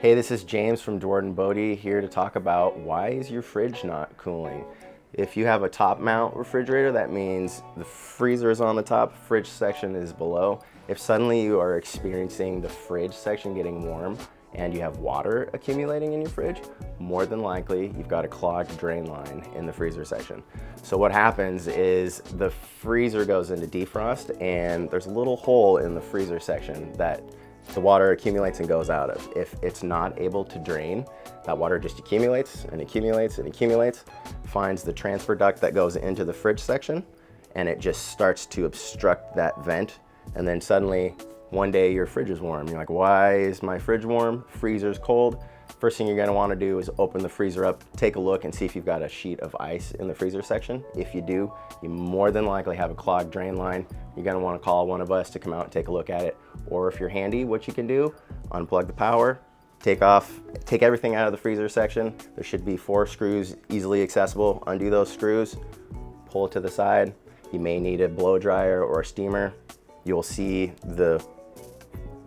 Hey, this is James from Jordan Bodie here to talk about why is your fridge not cooling? If you have a top mount refrigerator, that means the freezer is on the top, fridge section is below. If suddenly you are experiencing the fridge section getting warm and you have water accumulating in your fridge, more than likely you've got a clogged drain line in the freezer section. So what happens is the freezer goes into defrost and there's a little hole in the freezer section that the water accumulates and goes out of. If it's not able to drain, that water just accumulates and accumulates and accumulates, finds the transfer duct that goes into the fridge section, and it just starts to obstruct that vent. And then suddenly, one day your fridge is warm. You're like, why is my fridge warm? Freezer's cold. First thing you're gonna wanna do is open the freezer up, take a look and see if you've got a sheet of ice in the freezer section. If you do, you more than likely have a clogged drain line. You're gonna wanna call one of us to come out and take a look at it. Or if you're handy, what you can do, unplug the power, take everything out of the freezer section. There should be 4 screws easily accessible. Undo those screws, pull it to the side. You may need a blow dryer or a steamer. You'll see the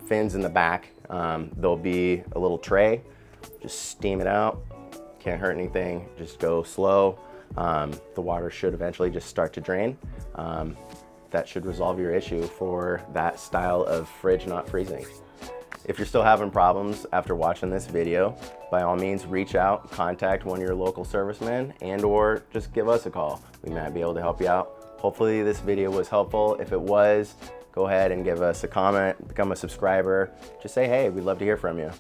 fins in the back. There'll be a little tray. Just steam it out, can't hurt anything, just go slow. The water should eventually just start to drain. That should resolve your issue for that style of fridge not freezing. If you're still having problems after watching this video, by all means reach out, contact one of your local servicemen, and or just give us a call. We might be able to help you out. Hopefully this video was helpful. If it was, go ahead and give us a comment, become a subscriber. Just say, hey, we'd love to hear from you.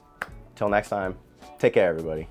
Till next time. Take care, everybody.